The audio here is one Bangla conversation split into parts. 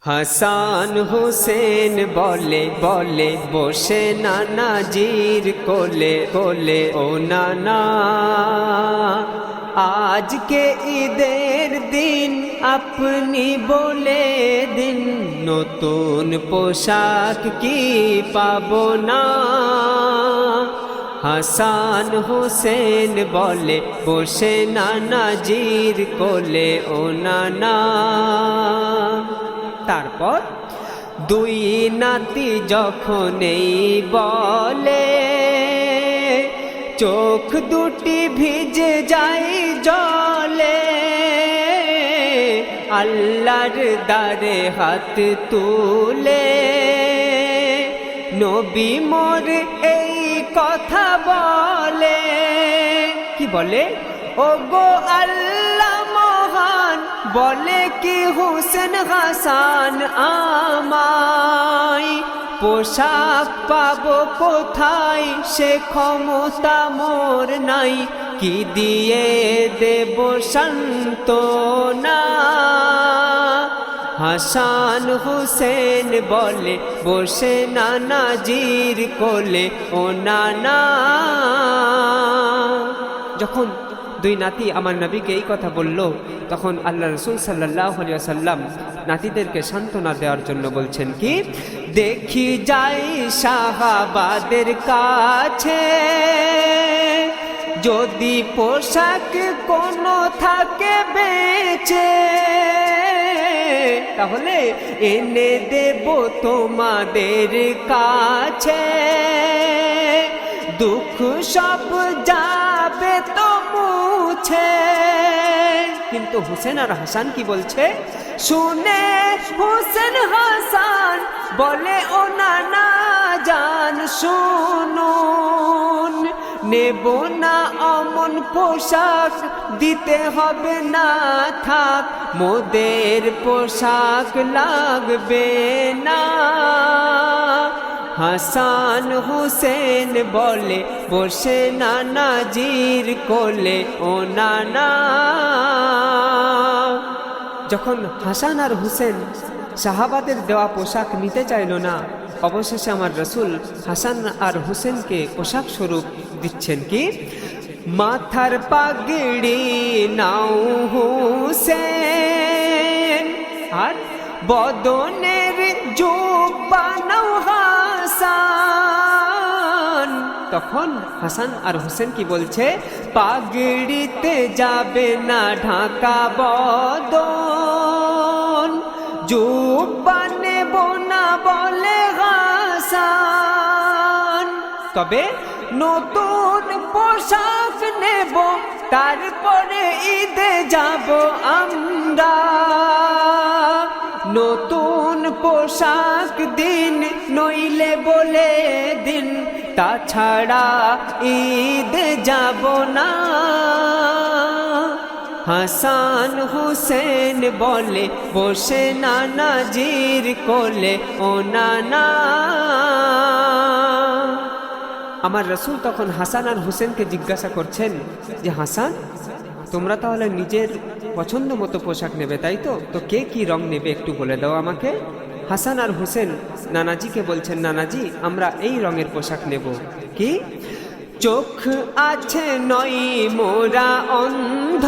হাসান হুসেন বলে বলে বসে নানাজির কোলে কোলে, ও নানা আজকে ঈদের দিন আপনি বলে দিন, নতুন পোশাক কি পাবো না। হাসান হুসেন বলে বসে নানাজির কোলে, ও নানা। তারপর দুই নাতি যখনই বলে, চোখ দুটি ভিজে যায় জলে, আল্লাহর দারে হাত তুলে নবী মোর এই কথা বলে। কি বলে? ও গো আল্লাহ মহান, বলে কি হুসেন হাসান আমায় পোশাক পাবো কোথায়, সে ক্ষমতা মোর নাই, কি দিয়ে দেব সান্ত্বনা। হাসান হুসেন বলে বসে নানাজির কোলে, ও নানা। যখন দুই নাতি আমার নবীকে এই কথা বলল, তখন আল্লাহ রাসূল সাল্লাল্লাহু আলাইহি ওয়াসাল্লাম নাতিদেরকে সান্ত্বনা দেওয়ার জন্য বলছেন কি, দেখি যাই সাহাবাদের কাছে, যদি পোশাক কোনো থাকে বেঁচে, তাহলে এনে দেব তোমাদের কাছে, দুঃখ সব যাবে তো মুছে। কিন্তু হুসেন আর হাসান কি বলছে? শুনে হুসেন হাসান বলে, ও নানা জান শুনুন, নেব না অমন পোশাক, দিতে হবে না থাক, মোদের পোশাক লাগবে না। হাসান হুসেন বলে বসে নানাজির কোলে, ও নানা। যখন হাসান আর হুসেন সাহাবাদের দেওয়া পোশাক নিতে চাইল না, অবশেষে আমার রাসূল হাসান আর হুসেনকে পোশাক স্বরূপ দিচ্ছেন কি, মাথার পাগড়ি নাও হুসেন, আর বদনের জুব্বা নাও হাসান। তখন হাসান আর হুসেন কি বলছে? পাগড়িতে যাবে না ঢাকা বদন, জুব্বা নেব না বলে হাসান, তবে নতুন পোশাক নেব, তারপরে ঈদে যাব আমরা। নতুন পোশাক দিন, নইলে বলে দিন, তাছাড়া ঈদে যাব না। হাসান হুসেন বলে বসে নানাজির কোলে, ও নানা। আমার রাসূল তখন হাসান আর হুসেনকে জিজ্ঞাসা করছেন যে, হাসান তোমরা তাহলে নিজের পছন্দ মতো পোশাক নেবে তাই তো? তো কে কি রং নেবে একটু বলে দাও আমাকে। হাসান আর হুসেন নানাজিকে বলছেন, নানাজি আমরা এই রঙের পোশাক নেব। কি? চোখ আছে নয় মোরা অন্ধ,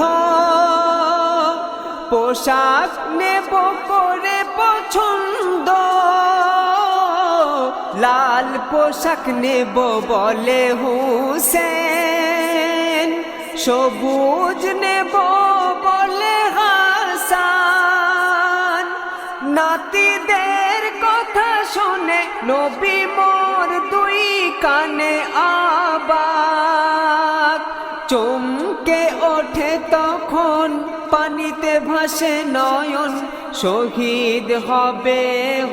পোশাক নেব করে পছন্দ, লাল পোশাক নেব বলে হুসেন, সবুজ নেব বলে হাসান। নাতিদের কথা শুনে নবী মোর দুই কানে আবাক, চমকে ওঠে তখন পানিতে ভাসে নয়ন, শহীদ হবে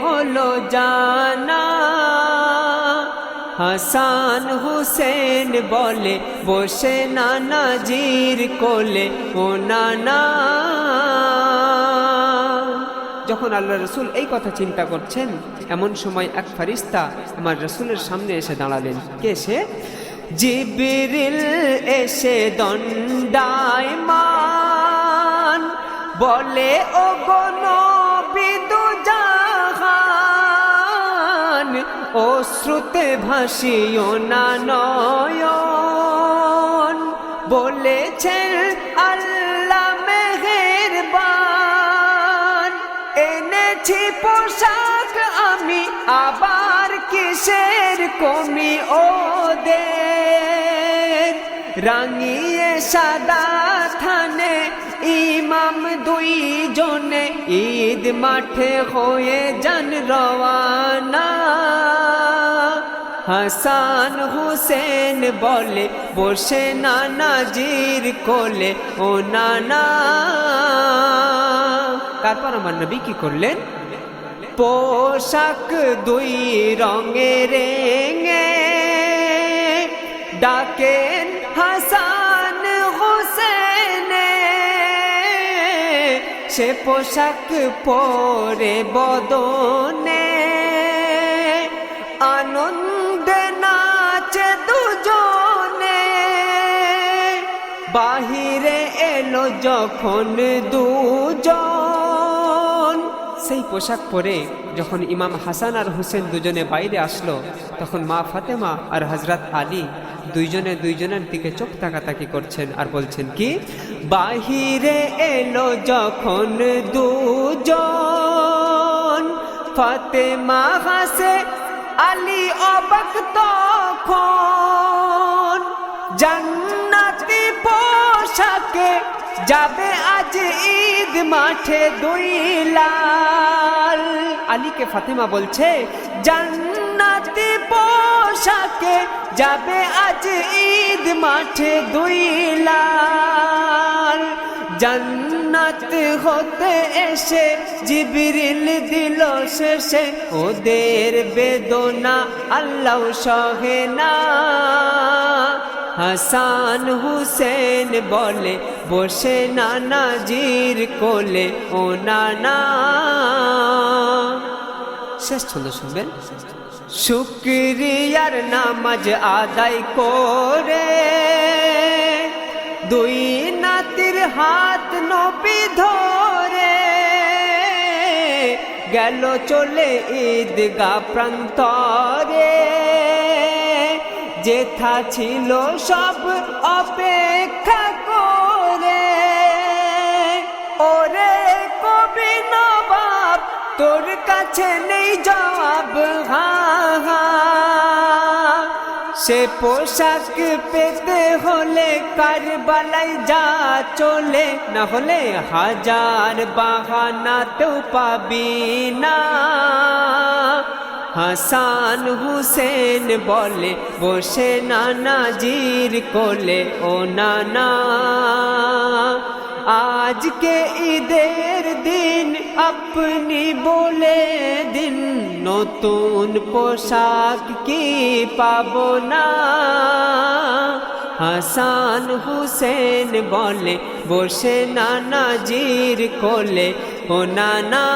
হলো জানা। হাসান হুসেন বলে বসে নানাজির কোলে, ও নানা। যখন আল্লাহ রাসূল এই কথা চিন্তা করছেন, এমন সময় এক ফেরেশতা আমার রাসূলের সামনে এসে দাঁড়ালেন। কে সে? জিবরিল এসে দণ্ডায়মান, বলে ও গো নবী দুজান অশ্রুতে ভাসিও না নয়ন, বলেছেন আল্লাহ মেহেরবান। এনেছি পোশাক আমি, আবার কিসের কমি ওদের, রাঙিয়ে সাদা থানে ইমাম দুইজনে ঈদ মাঠে হয়ে যান রওয়ানা। হাসান হুসেন বলে বসে নানাজির কোলে, ও নানা। তারপর আমার নবী কি করলেন? পোশাক দুই রঙের রেঙে ডাকেন হাসান হুসেন, সে পোশাক পরে বদনে আনন্দে নাচে দুজনে। বাহিরে এলো যখন দুজন, সেই পোশাক পরে যখন ইমাম হাসান আর হুসেন দুজনে বাইরে আসলো, তখন মা ফাতেমা আর হযরত আলী দুইজনে দুইজনের দিকে চোখ তাকাতাকি করছেন আর বলছেন কি, বাহিরে এলো যখন দুজন, ফাতেমা হাসে আলী অবাক তখন। জান্নাতি পোশাকে যাবে আজ ঈদ মাঠে দুই লাল। আলীকে ফাতেমা বলছে, জান্নাতি পোশাকে যাবে আজ ঈদ মাঠে দুই লাল। জান্নাত হতে এসে জিবরিল দিল শেষে, ওদের বেদনা আল্লাহ সহে না। হাসান হুসেন বলে বসে নানাজির কোলে, ও নানা। শেষ ছন্দ শুনবেন। শুকরিয়ার নামাজ আদায় করে দুই নাতির হাত নবী ধরে গেল চলে ঈদগাহ প্রান্তরে। যেথা ছিল সব অপেক্ষা করে, ওরে কবি নবাব তোর কাছে নেই জবাব, হা হা। সে পোশাক পেতে হলে কারবালায় যা চলে, না হলে হাজার বাহানাতেও পাবি না। হাসান হুসেন বলে বসে নানাজির কোলে, ও নানা। আজকে ঈদের দিন আপনি বলে দিন, নতুন পোশাক কি পাবো না। হাসান হুসেন বলে বসে নানাজির কোলে, ও নানা।